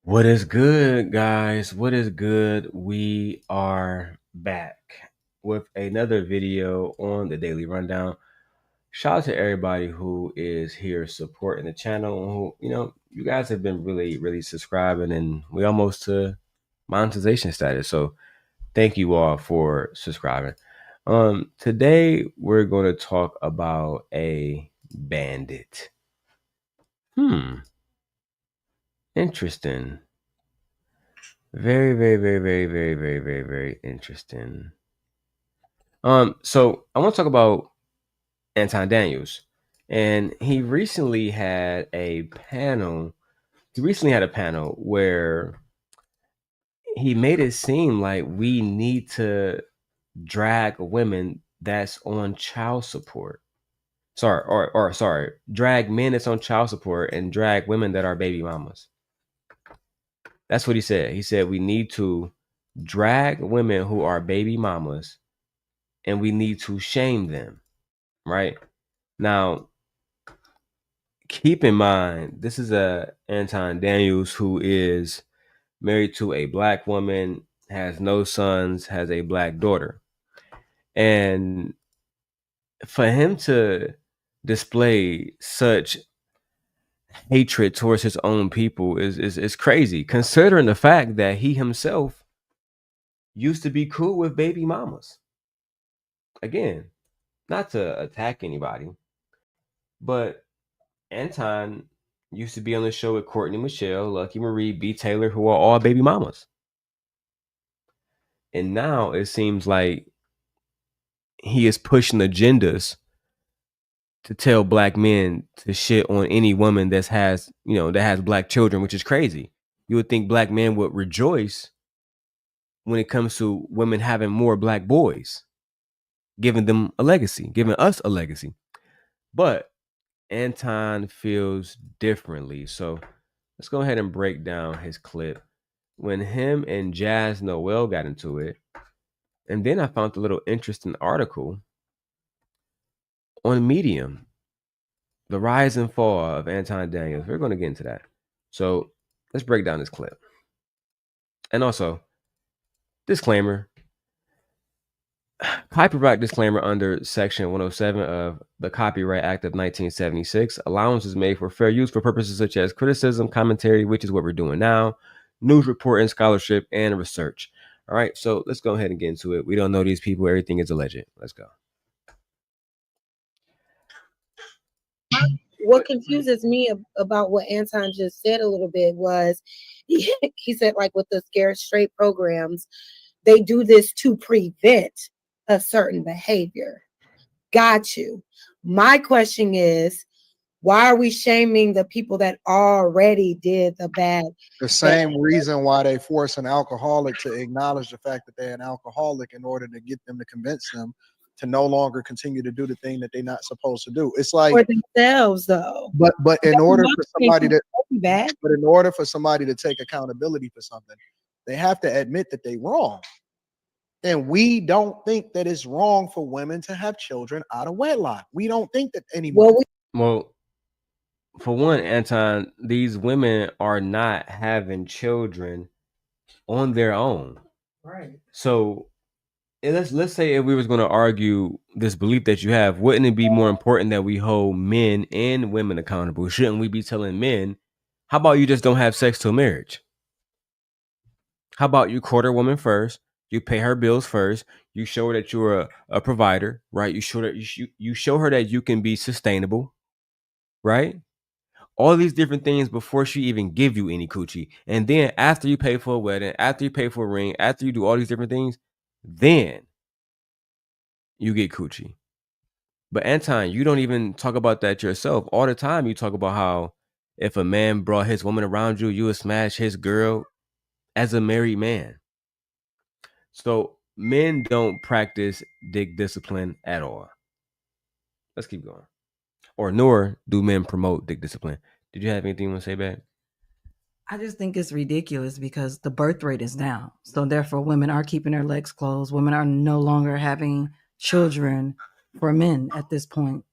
What is good, guys? What is good? We are back with another video on the Daily Rundown. Shout out to everybody who is here supporting the channel. You guys have been really subscribing, and we almost to monetization status. So thank you all for subscribing. Today we're going to talk about a bandit. Interesting. Very interesting. So I want to talk about Anton Daniels, and he recently had a panel. He recently had a panel where he made it seem like we need to drag women that's on child support. Sorry, drag men that's on child support and drag women that are baby mamas. That's what he said. He said we need to drag women who are baby mamas and we need to shame them, right? Now, keep in mind, this is a Anton Daniels who is married to a black woman, has no sons, has a black daughter. And for him to display such hatred towards his own people is crazy, considering the fact that he himself used to be cool with baby mamas. Again, not to attack anybody, but Anton used to be on the show with Courtney Michelle, Lucky Marie, B. Taylor, who are all baby mamas. And now it seems like he is pushing agendas to tell black men to shit on any woman that has black children, which is crazy. You would think black men would rejoice when it comes to women having more black boys, giving them a legacy, giving us a legacy. But Anton feels differently. So let's go ahead and break down his clip when him and Jazz Noel got into it. And then I found a little interesting article on Medium, the rise and fall of Anton Daniels. We're going to get into that. So let's break down this clip. And also, disclaimer, copyright disclaimer under Section 107 of the Copyright Act of 1976. Allowance is made for fair use for purposes such as criticism, commentary, which is what we're doing now, news reporting, scholarship, and research. All right, so let's go ahead and get into it. We don't know these people. Everything is alleged. Let's go. What confuses me about what Anton just said a little bit was he said, like, with the Scared Straight programs, they do this to prevent a certain behavior. Got you. My question is, why are we shaming the people that already did the bad? The same reason why they force an alcoholic to acknowledge the fact that they're an alcoholic in order to get them to convince them to no longer continue to do the thing that they're not supposed to do. It's like for themselves, though. But in order for somebody to take accountability for something, they have to admit that they're wrong. And we don't think that it's wrong for women to have children out of wedlock. We don't think that anymore. Well, for one, Anton, these women are not having children on their own. Right. So let's say if we was going to argue this belief that you have, wouldn't it be more important that we hold men and women accountable? Shouldn't we be telling men, how about you just don't have sex till marriage? How about you court a woman first, you pay her bills first, you show her that you're a provider, right? You show her that you can be sustainable, right? All these different things before she even give you any coochie. And then after you pay for a wedding, after you pay for a ring, after you do all these different things, then you get coochie. But Anton, you don't even talk about that yourself. All the time you talk about how if a man brought his woman around you, you would smash his girl as a married man. So men don't practice dick discipline at all. Let's keep going. Or nor do men promote dick discipline. Did you have anything you want to say, babe? I just think it's ridiculous because the birth rate is down. So therefore, women are keeping their legs closed. Women are no longer having children for men at this point.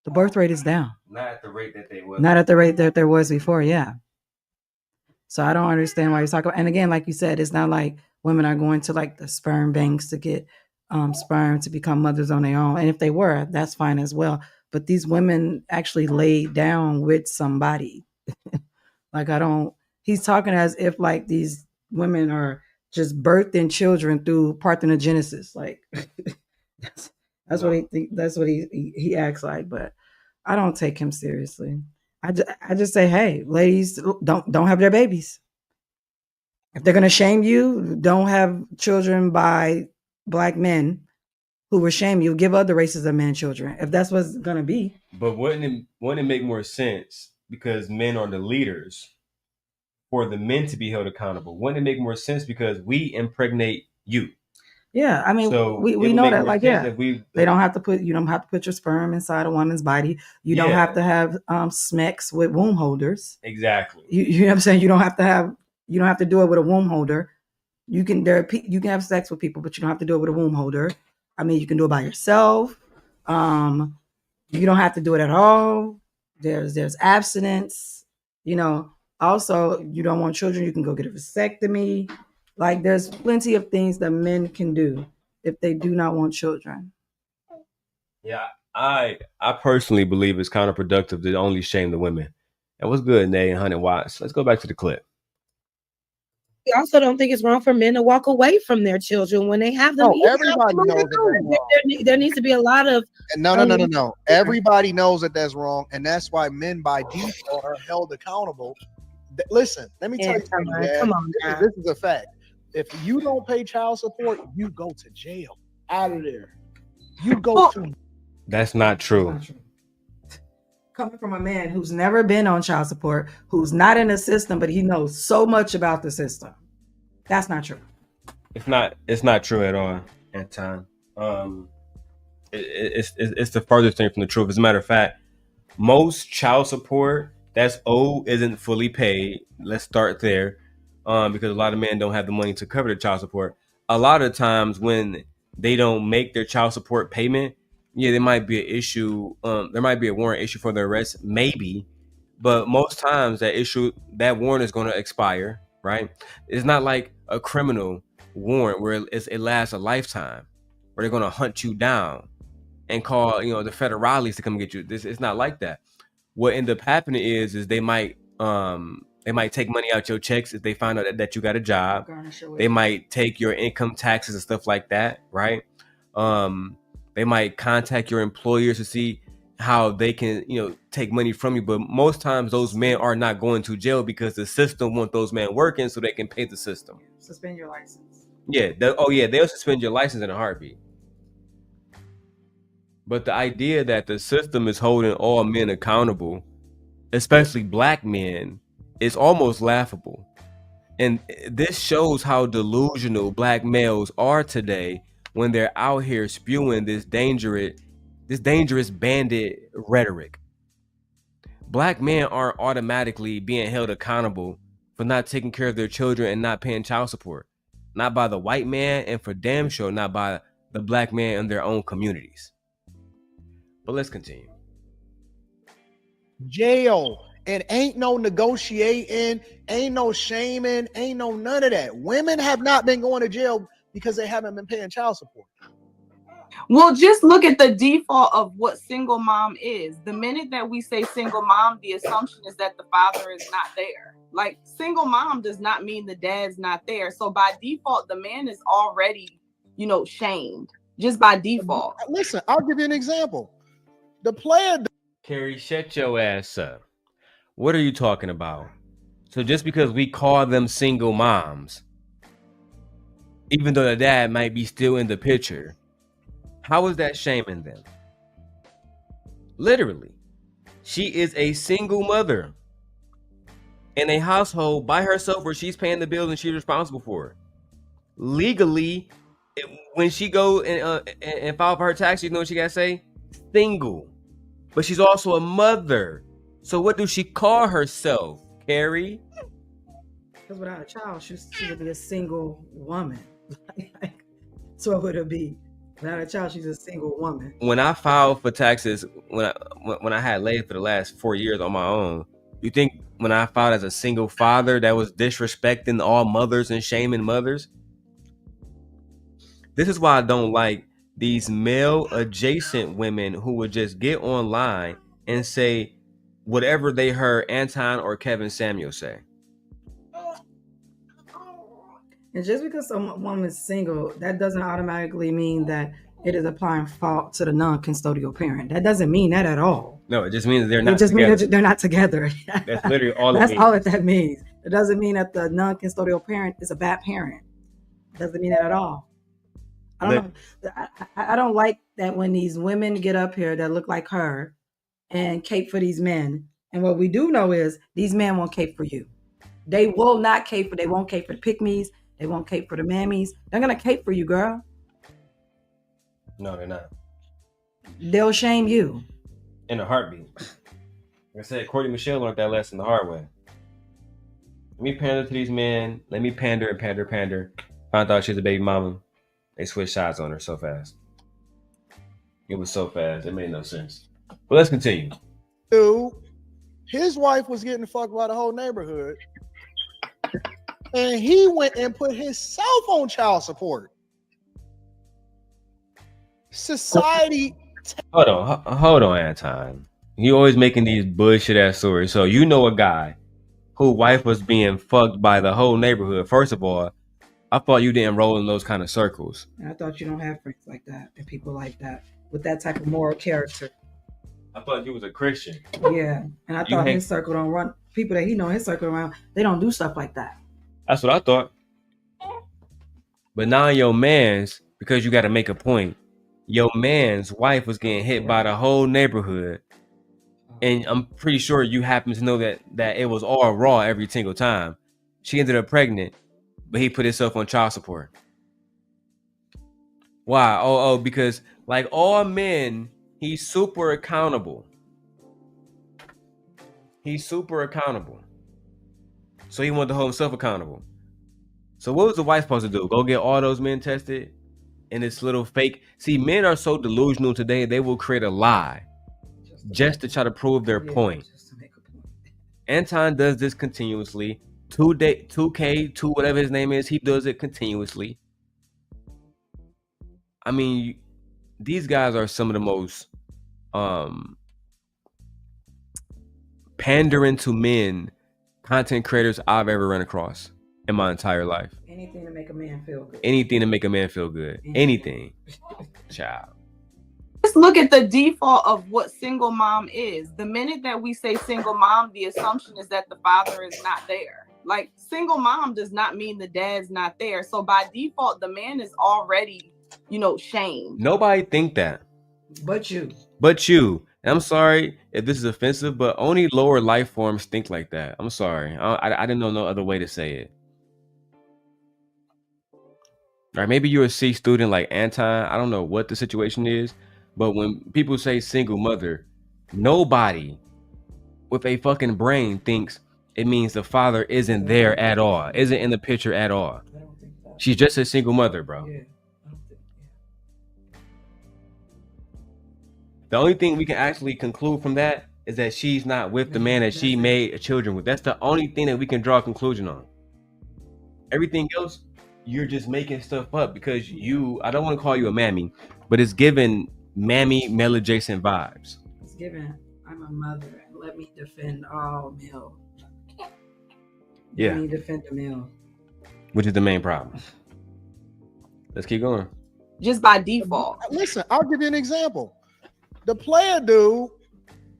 The birth rate is down. Not at the rate that they was. Not at the rate that there was before, yeah. So I don't understand why you're talking about. And again, like you said, it's not like women are going to like the sperm banks to get sperm to become mothers on their own. And if they were, that's fine as well. But these women actually laid down with somebody. Like he's talking as if like these women are just birthing children through parthenogenesis. Like that's what he acts like. But I don't take him seriously. I just say, hey, ladies, don't have their babies. If they're gonna shame you, don't have children by black men who will shame you. Give other races of men children, if that's what's gonna be. But wouldn't it make more sense, because men are the leaders, for the men to be held accountable? Wouldn't it make more sense because we impregnate you? Yeah, I mean, So we know that, like, yeah, they don't have to put, you don't have to put your sperm inside a woman's body. You don't have to have smecks with womb holders. Exactly. You know what I'm saying? You don't have to do it with a womb holder. You can have sex with people, but you don't have to do it with a womb holder. I mean, you can do it by yourself. You don't have to do it at all. There's abstinence. You know, also, you don't want children, you can go get a vasectomy. Like, there's plenty of things that men can do if they do not want children. Yeah, I personally believe it's counterproductive to only shame the women. And what's good, Nay and 100 watts? Let's go back to the clip. We also don't think it's wrong for men to walk away from their children when they have them. No, everybody knows that there needs to be a lot of no. Everybody knows that that's wrong, and that's why men by default are held accountable. Listen, let me tell you something. Come on, this is a fact. If you don't pay child support, you go to jail. Out of there. You go to. That's not true. Coming from a man who's never been on child support, who's not in the system, but he knows so much about the system. That's not true. It's not true at all, Anton. It's the furthest thing from the truth. As a matter of fact, most child support that's owed isn't fully paid. Let's start there. Because a lot of men don't have the money to cover their child support. A lot of times when they don't make their child support payment, yeah, there might be an issue. There might be a warrant issue for the arrest, maybe. But most times that warrant is going to expire, right? It's not like a criminal warrant where it lasts a lifetime, where they're going to hunt you down and call, the federales to come get you. It's not like that. What end up happening is they might take money out your checks if they find out that you got a job. They might take your income taxes and stuff like that, right? They might contact your employers to see how they can, take money from you. But most times those men are not going to jail because the system wants those men working so they can pay the system. Suspend your license. Yeah. They'll suspend your license in a heartbeat. But the idea that the system is holding all men accountable, especially black men, is almost laughable. And this shows how delusional black males are today when they're out here spewing this dangerous bandit rhetoric. Black men aren't automatically being held accountable for not taking care of their children and not paying child support. Not by the white man, and for damn sure not by the black man in their own communities. But let's continue. Jail. And ain't no negotiating, ain't no shaming, ain't no none of that. Women have not been going to jail because they haven't been paying child support. Well, just look at the default of what single mom is. The minute that we say single mom, the assumption is that the father is not there. Like, single mom does not mean the dad's not there. So by default, the man is already, shamed just by default. Listen, I'll give you an example. The player. Carrie, shut your ass up. What are you talking about? So just because we call them single moms, even though the dad might be still in the picture, how is that shaming them? Literally, she is a single mother in a household by herself where she's paying the bills and she's responsible for it. Legally, when she go and file for her taxes, you know what she got to say? Single. But she's also a mother. So what does she call herself, Carrie? Because without a child, she would be a single woman. So what would it be? Without a child, she's a single woman. When I filed for taxes, when I had laid for the last 4 years on my own, You think when I filed as a single father, that was disrespecting all mothers and shaming mothers? This is why I don't like these male adjacent women who would just get online and say whatever they heard Anton or Kevin Samuel say. And just because some woman is single, that doesn't automatically mean that it is applying fault to the non-custodial parent. That doesn't mean that at all. No, it just means they're not It just together. means they're not together. That's literally all That's it means. all that means. It doesn't mean that the non-custodial parent is a bad parent. It doesn't mean that at all. I don't know. I don't like that when these women get up here that look like her and cape for these men. And what we do know is these men won't cape for you. They will not cape for. They won't cape for the pick-me's. They won't cape for the mammies. They're gonna cape for you, girl. No, they're not. They'll shame you. In a heartbeat. Like I said, Courtney Michelle learned that lesson the hard way. Let me pander to these men. Let me pander and pander. Found out she's a baby mama. They switched sides on her so fast. It was so fast. It made no sense. But let's continue. Dude, his wife was getting fucked by the whole neighborhood. And he went and put himself on child support. Society. Hold on, Anton. You always making these bullshit ass stories. So you know a guy whose wife was being fucked by the whole neighborhood. First of all, I thought you didn't roll in those kind of circles. And I thought you don't have friends like that and people like that with that type of moral character. I thought you was a Christian. Yeah, and I thought his circle don't run. People that he know his circle around, they don't do stuff like that. That's what I thought. But now your man's, because you got to make a point, your man's wife was getting hit by the whole neighborhood. And I'm pretty sure you happen to know that it was all raw every single time. She ended up pregnant, but he put himself on child support. Why? Oh, because like all men, he's super accountable. He's super accountable. So he wanted to hold himself accountable. So what was the wife supposed to do? Go get all those men tested in this little fake. See, men are so delusional today, they will create a lie just to try to prove their point. Just to make a point. Anton does this continuously. 2K, whatever his name is, he does it continuously. I mean, these guys are some of the most pandering to men content creators I've ever run across in my entire life. Anything to make a man feel good. Anything to make a man feel good. Anything. Child. Just look at the default of what single mom is. The minute that we say single mom, the assumption is that the father is not there. Like, single mom does not mean the dad's not there. So by default, the man is already, shamed. Nobody think that. But you. And I'm sorry if this is offensive, but only lower life forms think like that. I'm sorry. I didn't know no other way to say it. All right, maybe you're a C student like Anton. I don't know what the situation is, but when people say single mother, nobody with a fucking brain thinks it means the father isn't there at all, isn't in the picture at all. I don't think that. She's just a single mother, bro. Yeah. I don't think, The only thing we can actually conclude from that is that she's not with the man that she made children with. That's the only thing that we can draw a conclusion on. Everything else, you're just making stuff up because I don't want to call you a mammy, but it's giving mammy male adjacent vibes. It's given, I'm a mother and let me defend all male. Yeah. Let me defend the male. Which is the main problem. Let's keep going. Just by default. Listen, I'll give you an example. The player dude,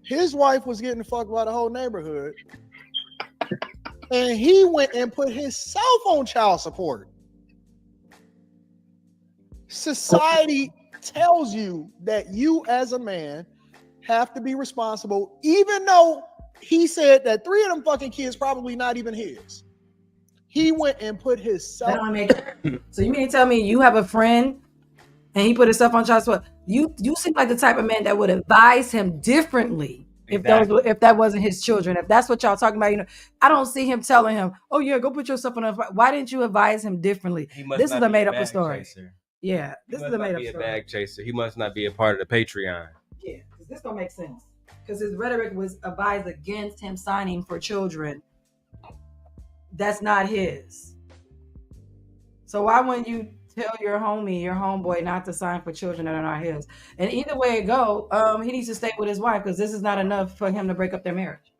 his wife was getting fucked by the whole neighborhood. And he went and put himself on child support. Society tells you that you as a man have to be responsible, even though he said that 3 of them fucking kids probably not even his. He went and put himself. That don't make it. So you mean to tell me you have a friend and he put himself on child support? You seem like the type of man that would advise him differently if that wasn't his children. If that's what y'all talking about, I don't see him telling him, "Oh yeah, go put yourself on." Why didn't you advise him differently? This is a made up story. Chaser. Yeah, this is a made up story. Bag chaser. He must not be a part of the Patreon. Yeah, because this don't make sense. because his rhetoric was advised against him signing for children. That's not his. So why wouldn't you tell your homeboy, not to sign for children that are not his? And either way it go, he needs to stay with his wife because this is not enough for him to break up their marriage.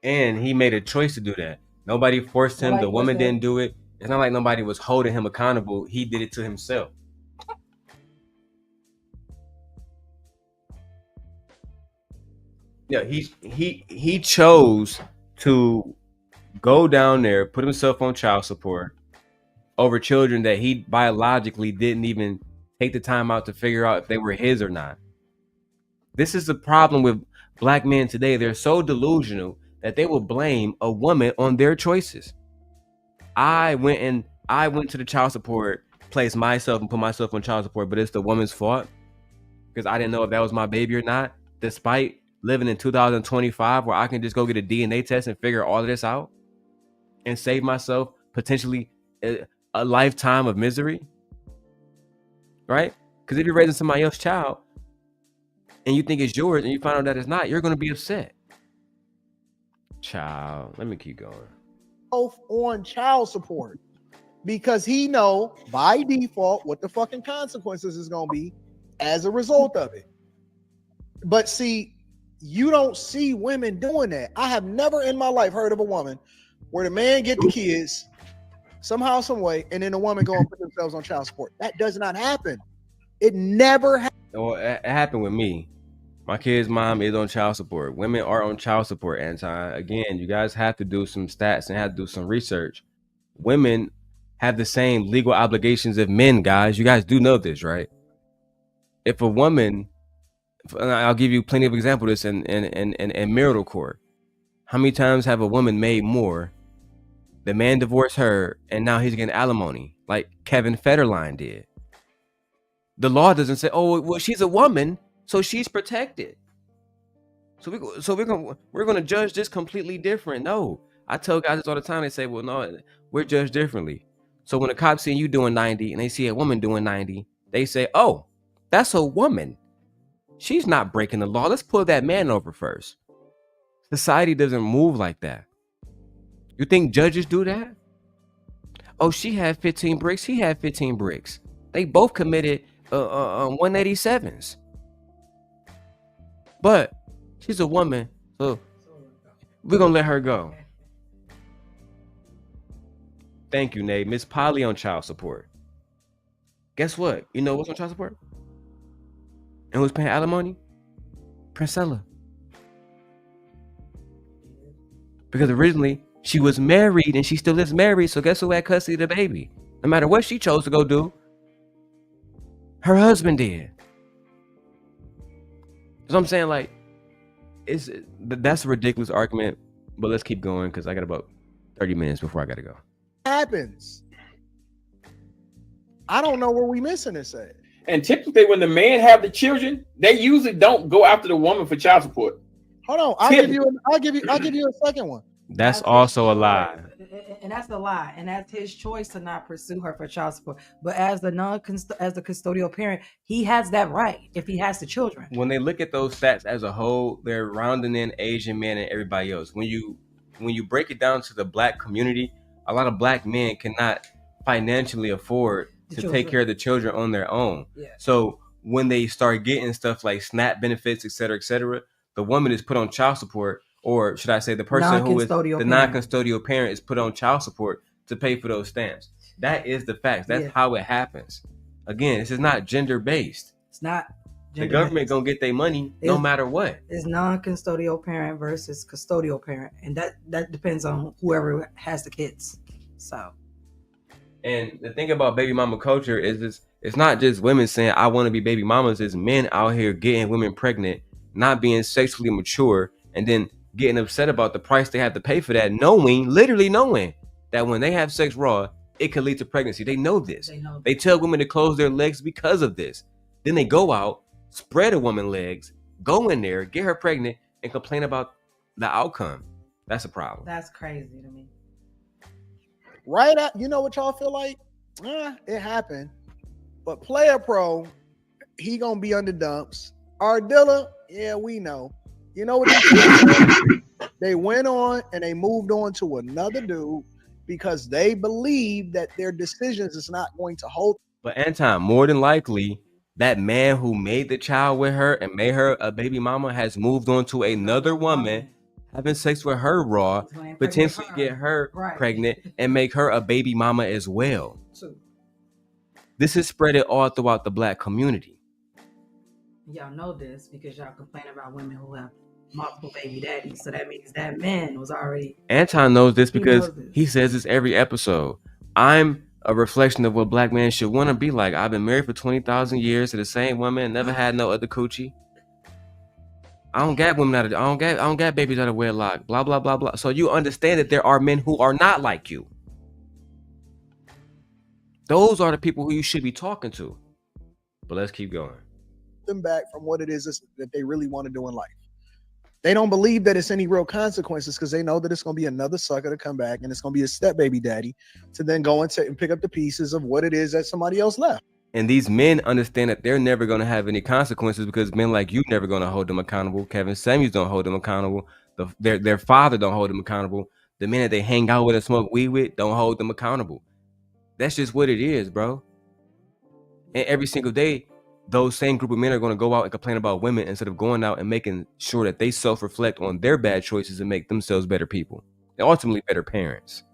And he made a choice to do that. Nobody forced him. The woman didn't do it. It's not like nobody was holding him accountable. He did it to himself. Yeah, he chose to go down there, put himself on child support over children that he biologically didn't even take the time out to figure out if they were his or not. This is the problem with black men today. They're so delusional that they will blame a woman on their choices. I went to the child support place myself and put myself on child support, but it's the woman's fault because I didn't know if that was my baby or not, despite living in 2025 where I can just go get a DNA test and figure all of this out and save myself potentially a lifetime of misery, right? Because if you're raising somebody else's child and you think it's yours and you find out that it's not, you're going to be upset. Child, let me keep going. Both on child support because he know by default what the fucking consequences is going to be as a result of it. But see, you don't see women doing that. I have never in my life heard of a woman where the man get the kids somehow, some way, and then the woman go and put themselves on child support. That does not happen. It never happens. Well, it happened with me. My kid's mom is on child support. Women are on child support, Anton. Again, you guys have to do some stats and have to do some research. Women have the same legal obligations as men, guys. You guys do know this, right? If a woman, I'll give you plenty of examples of this in marital court. How many times have a woman made more? The man divorced her, and now he's getting alimony, like Kevin Federline did. The law doesn't say, "Oh, well, she's a woman, so she's protected." So we're gonna judge this completely different. No, I tell guys this all the time. They say, "Well, no, we're judged differently." So when a cop see you doing 90 and they see a woman doing 90, they say, "Oh, that's a woman. She's not breaking the law. Let's pull that man over first." Society doesn't move like that. You think judges do that? Oh, she had 15 bricks. He had 15 bricks. They both committed 187s. But she's a woman, so we're going to let her go. Thank you, Nate. Miss Polly on child support. Guess what? You know what's on child support? And who's paying alimony? Princella. Because originally, she was married and she still is married. So guess who had custody of the baby? No matter what she chose to go do, her husband did. So I'm saying, like, that's a ridiculous argument. But let's keep going because I got about 30 minutes before I got to go. Happens. I don't know where we missing this at. And typically, when the man have the children, they usually don't go after the woman for child support. Hold on, I'll give you a second one. That's also a lie. And that's a lie. And that's his choice to not pursue her for child support. But as the custodial parent, he has that right if he has the children. When they look at those stats as a whole, they're rounding in Asian men and everybody else. When you break it down to the black community, a lot of black men cannot financially afford to take care of the children on their own. Yeah. So when they start getting stuff like SNAP benefits, et cetera, the woman is put on child support. Or should I say the person who is the non-custodial parent is put on child support to pay for those stamps. That is the facts. That's how it happens. Again, this is not gender-based. It's not. The government gonna get their money no matter what. It's non-custodial parent versus custodial parent. And that depends on whoever has the kids. So. And the thing about baby mama culture is it's not just women saying, I want to be baby mamas. It's men out here getting women pregnant, not being sexually mature, and then getting upset about the price they have to pay for that, literally knowing that when they have sex raw, it could lead to pregnancy. They know this. They tell women to close their legs because of this. Then they go out, spread a woman's legs, go in there, get her pregnant, and complain about the outcome. That's a problem. That's crazy to me. Right at, you know what y'all feel like? It happened. But Player Pro, he gonna be under dumps. Ardilla, yeah, we know. You know what them kids did? They went on and they moved on to another dude because they believe that their decisions is not going to hold. But Anton, more than likely, that man who made the child with her and made her a baby mama has moved on to another woman, having sex with her raw, potentially get her pregnant and make her a baby mama as well. This is spread all throughout the black community. Y'all know this because y'all complain about women who have multiple baby daddies. So that means that man was already. Anton knows this because he says this every episode. I'm a reflection of what black men should want to be like. I've been married for 20,000 years to the same woman, never had no other coochie. I don't got women out of, I don't got babies out of wedlock. Blah blah blah blah. So you understand that there are men who are not like you. Those are the people who you should be talking to. But let's keep going. Them back from what it is that they really want to do in life. They don't believe that it's any real consequences because they know that it's going to be another sucker to come back and it's going to be a step baby daddy to then go and pick up the pieces of what it is that somebody else left. And these men understand that they're never going to have any consequences because men like you never going to hold them accountable. Kevin Samuels don't hold them accountable. Their father don't hold them accountable. The men that they hang out with and smoke weed with don't hold them accountable. That's just what it is, bro. And every single day, those same group of men are going to go out and complain about women instead of going out and making sure that they self-reflect on their bad choices and make themselves better people and ultimately better parents.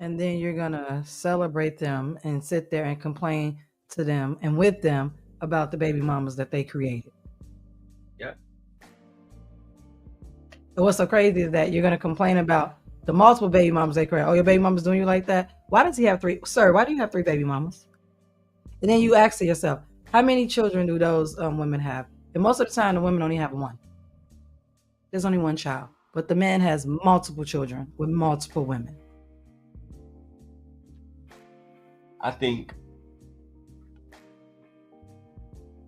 And then you're going to celebrate them and sit there and complain to them and with them about the baby mamas that they created. Yep. And what's so crazy is that you're going to complain about the multiple baby mamas they created. Oh, your baby mama's doing you like that? Why does he have 3? Sir, why do you have 3 baby mamas? And then you ask yourself, how many children do those women have? And most of the time, the women only have 1. There's only 1 child. But the man has multiple children with multiple women. I think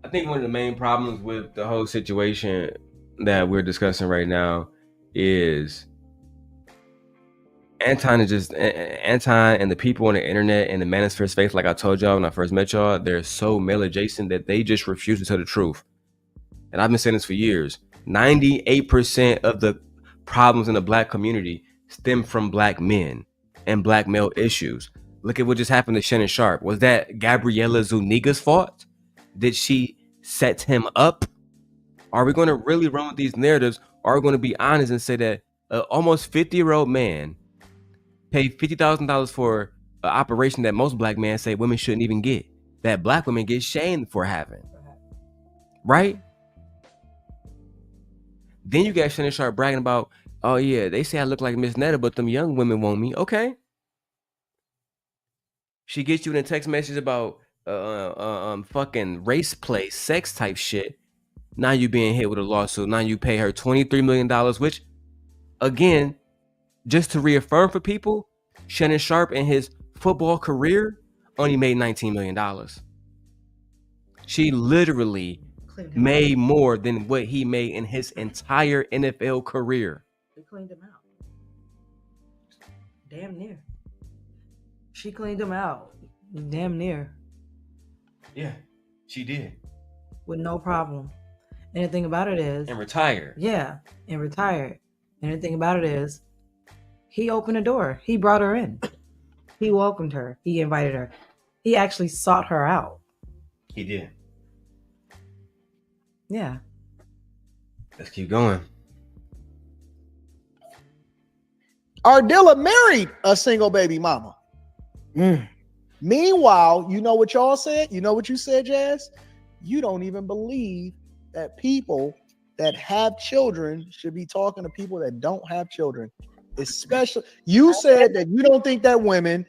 one of the main problems with the whole situation that we're discussing right now is Anton and the people on the internet and the manosphere space, like I told y'all when I first met y'all, they're so male adjacent that they just refuse to tell the truth. And I've been saying this for years. 98% of the problems in the black community stem from black men and black male issues. Look at what just happened to Shannon Sharp. Was that Gabriella Zuniga's fault? Did she set him up? Are we going to really run with these narratives? Or are we going to be honest and say that an almost 50-year-old man paid $50,000 for an operation that most black men say women shouldn't even get, that black women get shamed for having, right? Then you got Shannon Sharp bragging about, oh yeah, they say I look like Miss Netta, but them young women want me. Okay. She gets you in a text message about fucking race play, sex type shit. Now you being hit with a lawsuit. Now you pay her $23 million, which, again, just to reaffirm for people, Shannon Sharp in his football career only made $19 million. She literally made more than what he made in his entire NFL career. They cleaned him out. Damn near. She cleaned him out. Damn near. Yeah, she did. With no problem. And the thing about it is... And retired. Yeah, and retired. And the thing about it is, he opened the door. He brought her in. He welcomed her. He invited her. He actually sought her out. He did. Yeah. Let's keep going. Ardilla married a single baby mama. Meanwhile, you know what y'all said? You know what you said, Jazz? You don't even believe that people that have children should be talking to people that don't have children. Especially, you said that you don't think that women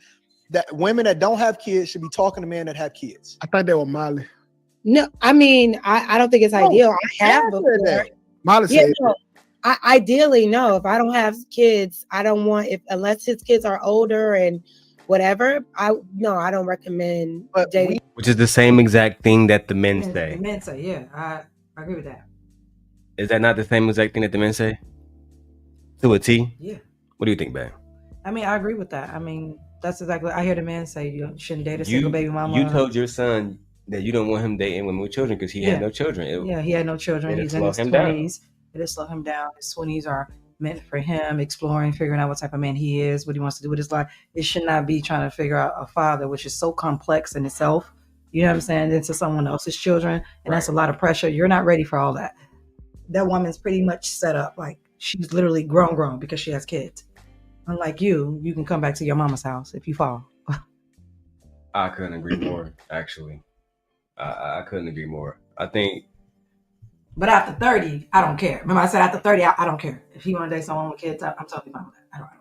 that don't have kids should be talking to men that have kids. I thought they were Molly. No, I mean, I don't think it's ideal. I have before. Molly said no. Ideally, no. If I don't have kids, I don't want, unless his kids are older and whatever. I don't recommend dating. Which is the same exact thing that the men say. The men say, yeah, I agree with that. Is that not the same exact thing that the men say? To a T? Yeah. What do you think, babe? I mean, I agree with that. I mean, that's exactly. I hear the men say you shouldn't date a single baby mama. You told your son that you don't want him dating women with children because he had no children. He had no children. It'll He's in slow his him down. 20s. It'll slow him down. His 20s are meant for him exploring, figuring out what type of man he is, what he wants to do with his life. It should not be trying to figure out a father, which is so complex in itself. You know what I'm saying? Into someone else's children, and that's a lot of pressure. You're not ready for all that. That woman's pretty much set up like she's literally grown because she has kids. Unlike you can come back to your mama's house if you fall. I couldn't agree more. Actually, I couldn't agree more. I think. But after 30, I don't care. Remember, I said after 30, I don't care. If he want to date someone with kids, I'm totally fine with that. I don't care.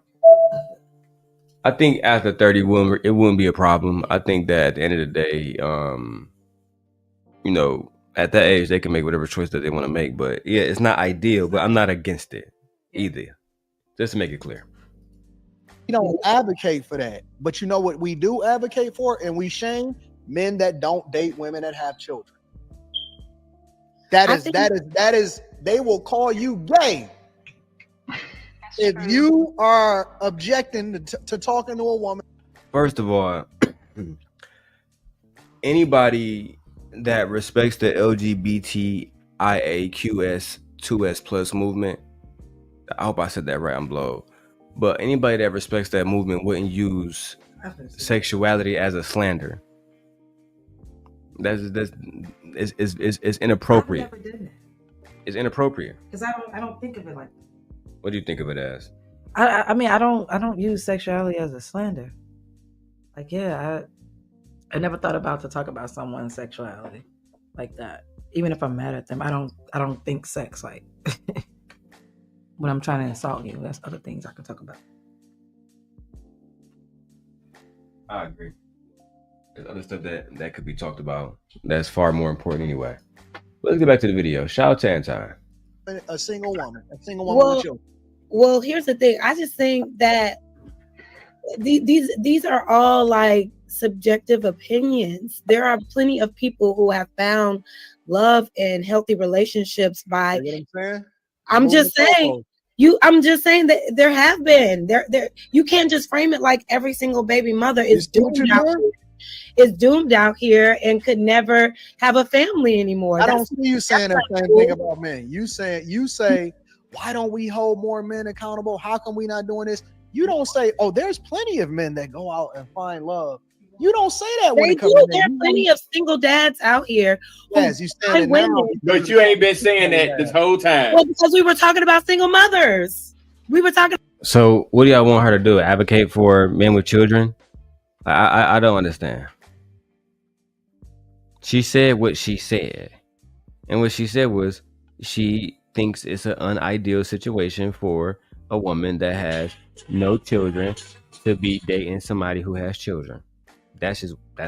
I think after 30, it wouldn't be a problem. I think that at the end of the day, you know, at that age, they can make whatever choice that they want to make. But yeah, it's not ideal, but I'm not against it either. Just to make it clear. We don't advocate for that. But you know what we do advocate for, and we shame men that don't date women that have children. That is, they will call you gay. If you are objecting to talking to a woman. First of all, anybody that respects the LGBTIAQS2S+ movement, I hope I said that right, I'm blown. But anybody that respects that movement wouldn't use sexuality as a slander. That's inappropriate. It's inappropriate. Because I don't think of it like that. What do you think of it as? I mean, I don't use sexuality as a slander. Like, yeah, I never thought about to talk about someone's sexuality like that. Even if I'm mad at them, I don't think sex like when I'm trying to insult you. That's other things I can talk about. I agree. There's other stuff that could be talked about that's far more important anyway. But let's get back to the video. Shout out to Anton. A single woman with children. Well, here's the thing. I just think that these are all like subjective opinions. There are plenty of people who have found love and healthy relationships by. You know what I'm saying? I'm just saying that there have been there. You can't just frame it like every single baby mother is doomed out here and could never have a family anymore. I don't see you saying that same thing about men. You say, why don't we hold more men accountable? How come we not doing this? You don't say, oh, there's plenty of men that go out and find love. You don't say that when it comes to men. There are plenty of single dads out here. Yes, you stand it now. But you ain't been saying that this whole time. Well, because we were talking about single mothers. We were talking. So what do y'all want her to do? Advocate for men with children? I don't understand. She said what she said. And what she said was she thinks it's an unideal situation for a woman that has no children to be dating somebody who has children. That's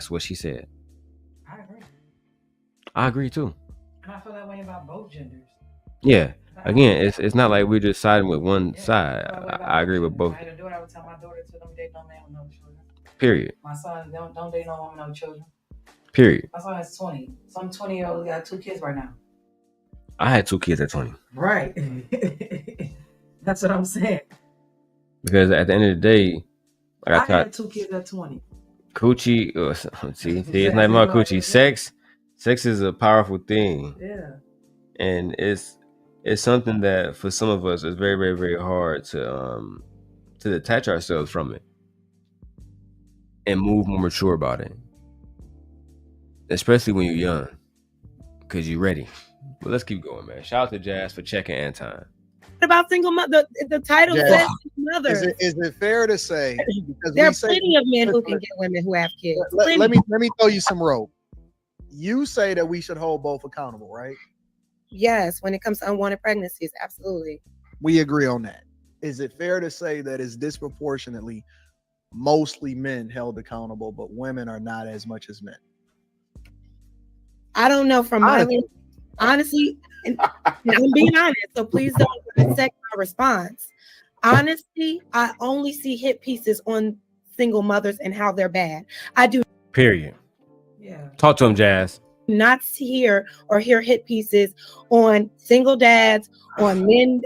what she said. I agree. I agree too. And I feel that way about both genders. Yeah. Again, it's not like we're just siding with one side. I agree with both. I would tell my daughter to don't date no man with no children. Period. My son don't date no woman with no children. Period. My son is 20. Some 20-year-old got 2 kids right now. I had 2 kids at 20. Right. That's what I'm saying. Because at the end of the day, I had 2 kids at 20. Coochie, see, it's not my coochie. Sex is a powerful thing. Yeah. And it's something that for some of us is very, very, very hard to detach ourselves from it and move more mature about it. Especially when you're young, because you're ready. But let's keep going, man. Shout out to Jazz for checking Anton. About single mother, the title says mother. Is it fair to say? Because there are plenty of men who can get women who have kids. Let me throw you some rope. You say that we should hold both accountable, right? Yes, when it comes to unwanted pregnancies, absolutely. We agree on that. Is it fair to say that it's disproportionately mostly men held accountable, but women are not as much as men? I don't know from my honestly, and I'm being honest, so please don't dissect my response. Honestly, I only see hit pieces on single mothers and how they're bad. I do. Period. Yeah. Talk to him, Jazz. Not hear hit pieces on single dads, on men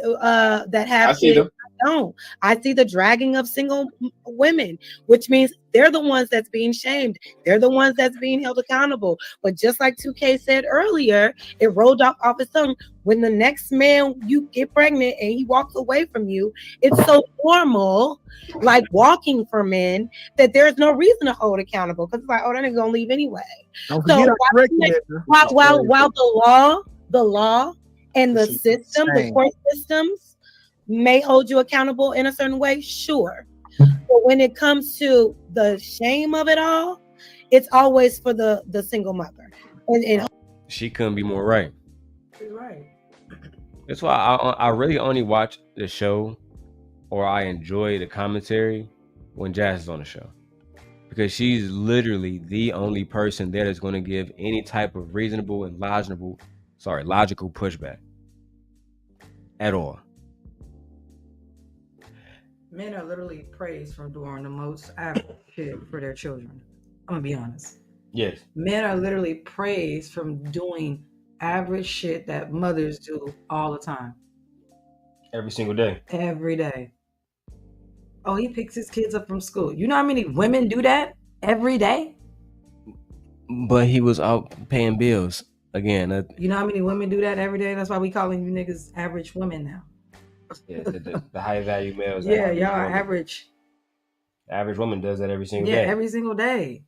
that have kids. don't. I see the dragging of single women, which means they're the ones that's being shamed. They're the ones that's being held accountable. But just like 2K said earlier, it rolled off his tongue. When the next man you get pregnant and he walks away from you, it's so normal, like walking for men, that there's no reason to hold accountable because it's like, oh, that nigga gonna leave anyway. Don't So forget I corrected while the law and the It's system, the insane. court systems may hold you accountable in a certain way, sure. But when it comes to the shame of it all, it's always for the single mother. And She couldn't be more right. She's right. That's why I really only watch the show, or I enjoy the commentary when Jazz is on the show, because she's literally the only person there that's going to give any type of reasonable and logical pushback at all. Men are literally praised for doing the most average shit for their children. I'm gonna be honest. Yes. Men are literally praised from doing average shit that mothers do all the time. Every single day. Every day. Oh, he picks his kids up from school. You know how many women do that every day? But he was out paying bills again. You know how many women do that every day? That's why we calling you niggas average women now. Yeah, the high value males. Yeah, y'all are average. Average woman does that every single Yeah, day. every single day.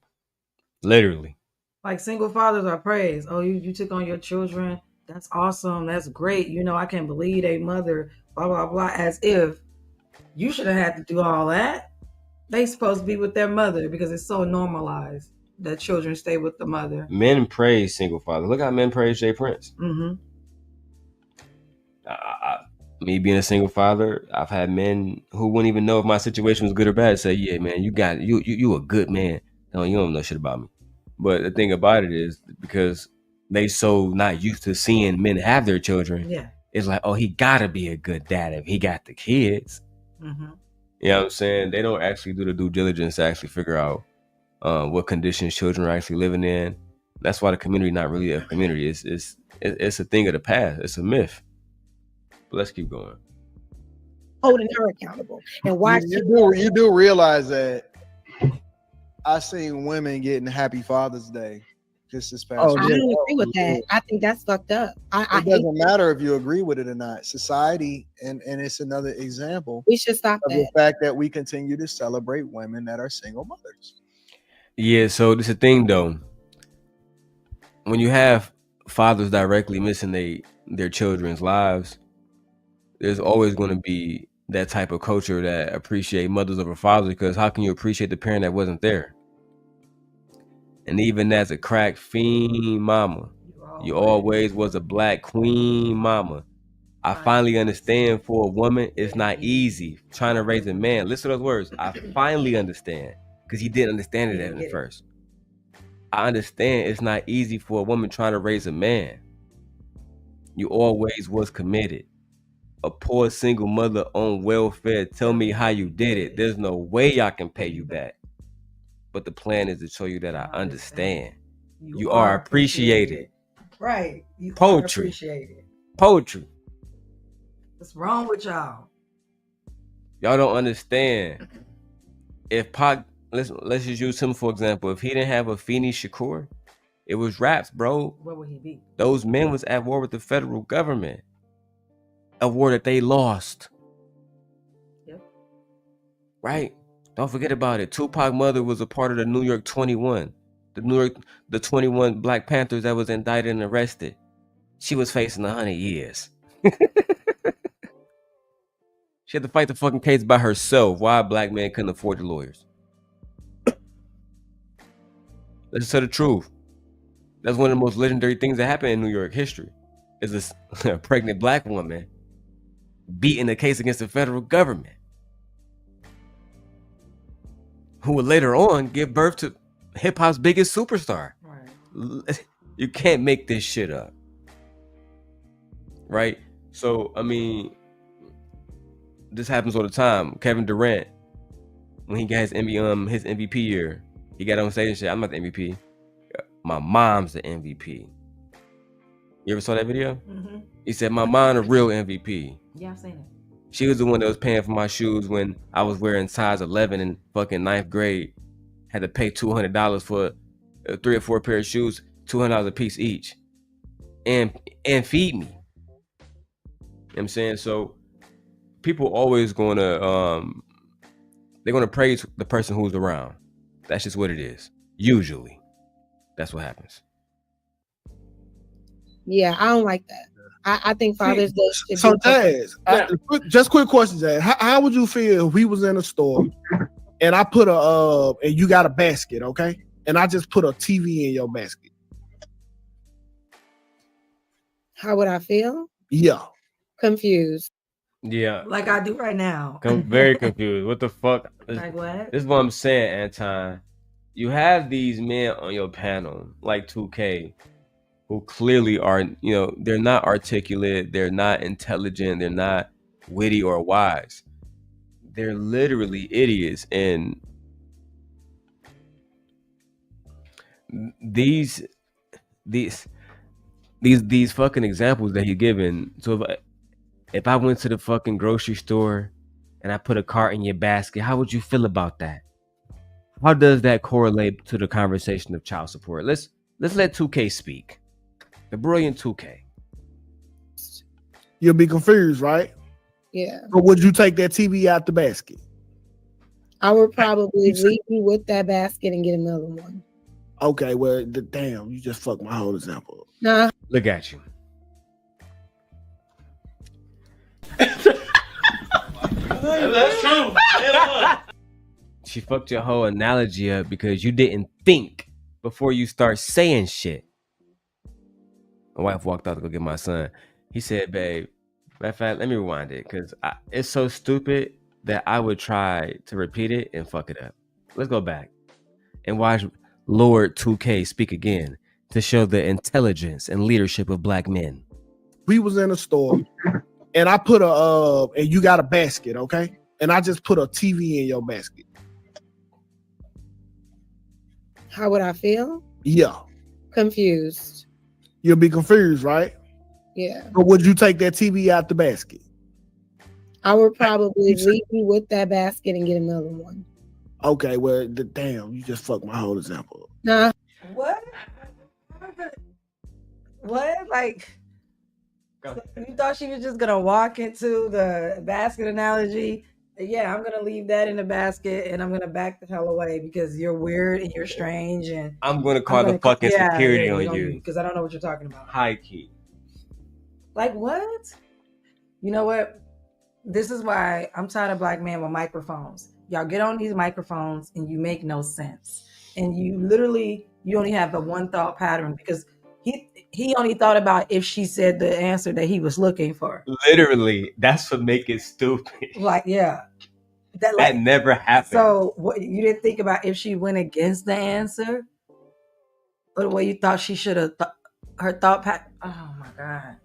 Literally. Like single fathers are praised. Oh, you took on your children. That's awesome. That's great. You know, I can't believe a mother, blah, blah, blah. As if you should have had to do all that. They supposed to be with their mother because it's so normalized that children stay with the mother. Men praise single fathers. Look how men praise Jay Prince. Mm-hmm. Me being a single father, I've had men who wouldn't even know if my situation was good or bad say, "Yeah, man, you a good man." No, you don't know shit about me. But the thing about it is, because they so not used to seeing men have their children, Yeah. it's like, oh, he gotta be a good dad if he got the kids. Mm-hmm. You know what I'm saying? They don't actually do the due diligence to actually figure out what conditions children are actually living in. That's why the community not really a community. It's a thing of the past. It's a myth. But let's keep going. holding her accountable. And why You do realize that I seen women getting Happy Father's Day just this past I week. don't agree with that. I think that's fucked up. I It hate doesn't matter if you agree with it or not. Society, and it's another example we should stop of the fact that we continue to celebrate women that are single mothers. Yeah, so this is the thing though. When you have fathers directly missing their children's lives, there's always going to be that type of culture that appreciate mothers over fathers, because how can you appreciate the parent that wasn't there? And even as a crack fiend mama, you always was a black queen mama. I finally understand for a woman, it's not easy trying to raise a man. Listen to those words. I finally understand, because he didn't understand it at first. I understand it's not easy for a woman trying to raise a man. You always was committed. A poor single mother on welfare, tell me how you did it. There's no way I can pay you back. But the plan is to show you that I understand. You are appreciated. Right. You Poetry. are appreciated. Poetry. What's wrong with y'all? Y'all don't understand. If Pac, let's just use him for example. If he didn't have a Afeni Shakur, it was raps, bro. Where would he be? Those men was at war with the federal government. A war that they lost. Yep. Right? Don't forget about it. Tupac's mother was a part of the New York 21. The 21 Black Panthers that was indicted and arrested. She was facing 100 years. She had to fight the fucking case by herself. Why a black man couldn't afford the lawyers? Let's tell the truth. That's one of the most legendary things that happened in New York history. Is a pregnant black woman beating a case against the federal government, who would later on give birth to hip hop's biggest superstar. Right. You can't make this shit up. Right? So, I mean, this happens all the time. Kevin Durant, when he got his MVP year, he got on stage and said, I'm not the MVP. My mom's the MVP. You ever saw that video? Mm-hmm. He said, my mom a real MVP. Yeah, I've seen it. She was the one that was paying for my shoes when I was wearing size 11 in fucking 9th grade. Had to pay $200 for 3 or 4 pair of shoes, $200 a piece each, and feed me. You know what I'm saying? So people always gonna they're gonna praise the person who's around. That's just what it is. Usually, that's what happens. Yeah, I don't like that. I think Father's Day should So, be Jazz, just quick question, Jazz. How would you feel if we was in a store and I put and you got a basket, okay? And I just put a TV in your basket. How would I feel? Yeah. Confused. Yeah, Like I do right now. I'm very confused. What the fuck? Like what? This is what I'm saying, Anton. You have these men on your panel, like 2K, who clearly are, they're not articulate, they're not intelligent, they're not witty or wise. They're literally idiots. And these fucking examples that you're giving. So if I went to the fucking grocery store and I put a cart in your basket, how would you feel about that? How does that correlate to the conversation of child support? Let's let 2K speak. The brilliant 2K. You'll be confused, right? Yeah. But would you take that TV out the basket? I would probably leave you with that basket and get another one. Okay, well, damn, you just fucked my whole example. Nah. Look at you. That's true. She fucked your whole analogy up because you didn't think before you start saying shit. My wife walked out to go get my son. He said, babe, matter of fact, let me rewind it because it's so stupid that I would try to repeat it and fuck it up. Let's go back and watch Lord 2K speak again to show the intelligence and leadership of black men. We was in a store and I put and you got a basket, okay? And I just put a TV in your basket. How would I feel? Yeah. Confused. You'll be confused, right? Yeah. But would you take that TV out the basket? I would probably leave you with that basket and get another one. Okay, well, damn, you just fucked my whole example. Nah. What? What? Like, you thought she was just gonna walk into the basket analogy? Yeah, I'm gonna leave that in the basket and I'm gonna back the hell away because you're weird and you're strange and I'm gonna call the fucking security on you because I don't know what you're talking about. High key. Like what? You know what? This is why I'm tired of black men with microphones. Y'all get on these microphones and you make no sense. And you only have the one thought pattern because he only thought about if she said the answer that he was looking for. Literally, that's what make it stupid. Like, yeah. That never happened. So what, you didn't think about if she went against the answer? Or the way you thought she should have her thought pattern? Oh my God.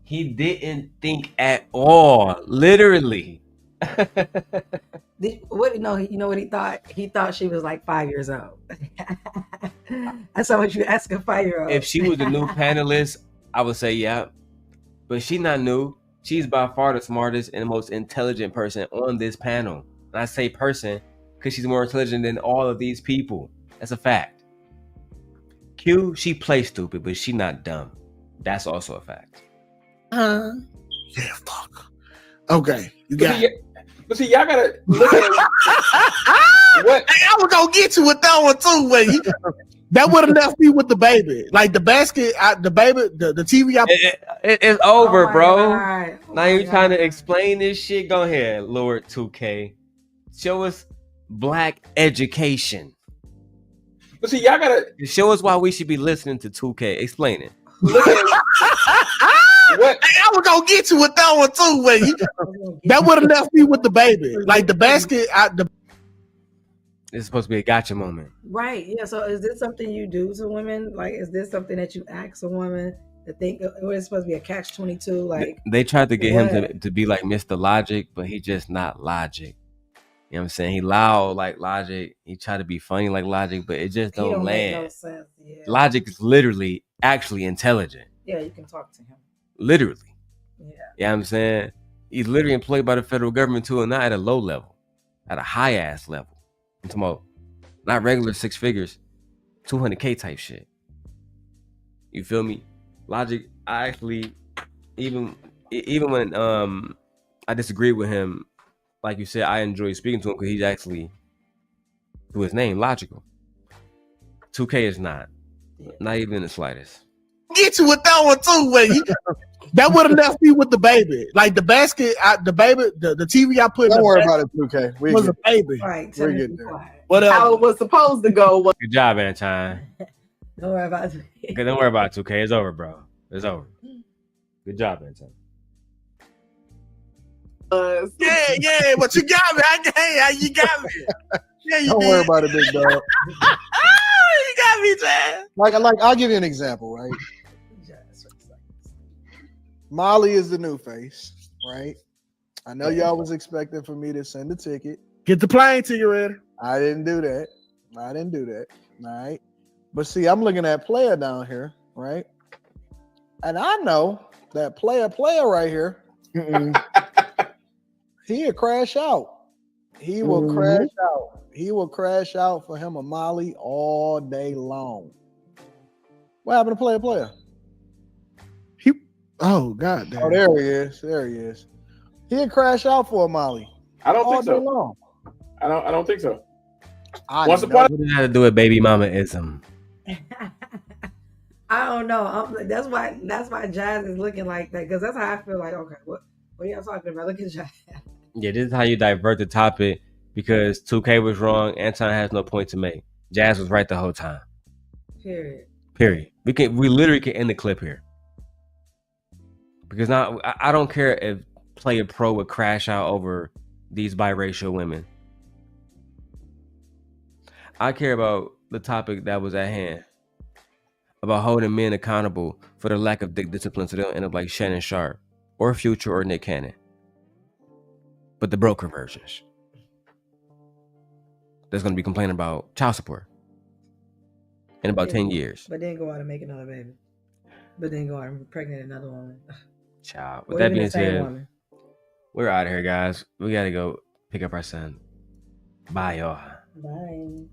He didn't think at all. Literally. You know what he thought? He thought she was like 5 years old. That's how much you ask a 5-year-old. If she was a new panelist, I would say yeah. But she's not new. She's by far the smartest and the most intelligent person on this panel. And I say person because she's more intelligent than all of these people. That's a fact. Q, she plays stupid, but she not dumb. That's also a fact. Yeah, fuck. Okay, you got it. But see, y'all gotta look at what. Hey, I was gonna get you with that one too, Wait, that would have left me with the baby, like the basket, the baby, the TV. It's over, bro. God. Now you're trying to explain this shit. Go ahead, Lord 2K. Show us black education. But see, y'all gotta show us why we should be listening to 2K. Explain it. Look at what. Hey, I was gonna get you with that one too, Wait, that would have left me with the baby, like the basket. It's supposed to be a gotcha moment. Right. Yeah. So is this something you do to women? Like, is this something that you ask a woman to think, or is it supposed to be a catch-22? Like, they tried to get him to be like Mr. Logic, but he just not Logic. You know what I'm saying? He loud like Logic. He tried to be funny like Logic, but it just don't land. Make no sense. Yeah. Logic is literally actually intelligent. Yeah, you can talk to him. Literally. Yeah. You know what I'm saying? He's literally employed by the federal government too, and not at a low level, at a high ass level. I'm talking about not regular 6 figures, 200K type shit. You feel me? Logic. I actually, even when I disagree with him, like you said, I enjoy speaking to him because he's actually, through his name, logical. 2K is not even in the slightest. Get you with that one too, Wiggy. That would have left me with the baby. Like the basket, the baby, the TV I put. Don't worry about it, 2K. Was a baby. Right. We're getting there. How it was supposed to go was Good job, Anton. Don't worry about it. Don't worry about 2K. It's over, bro. It's over. Good job, Anton. Yeah, but you got me. You got me. Yeah, you don't worry about it, big dog. You got me, Chad. Like, I'll give you an example, right? Molly is the new face, right? I know y'all was expecting for me to send a ticket. Get the plane to you ready. I didn't do that. All right. But see, I'm looking at player down here, right? And I know that player right here, he'll crash out. He will crash out. He will crash out for him a Molly all day long. What happened to player? Oh, God damn. Oh, there he is. He'll crash out for a Molly. I don't think so. Long. I don't think so. What does that have to do with baby mama-ism? I don't know. That's why Jazz is looking like that, because that's how I feel like, okay, what are y'all talking about? Look at Jazz. Yeah, this is how you divert the topic, because 2K was wrong. Anton has no point to make. Jazz was right the whole time. Period. We literally can end the clip here. Because now I don't care if Player Pro would crash out over these biracial women. I care about the topic that was at hand, about holding men accountable for their lack of discipline, so they don't end up like Shannon Sharp or Future or Nick Cannon, but the broker versions that's going to be complaining about child support in about 10 years. But then go out and make another baby. But then go out and pregnant another woman. Child. With that being said, we're out of here, guys. We got to go pick up our son. Bye, y'all. Bye.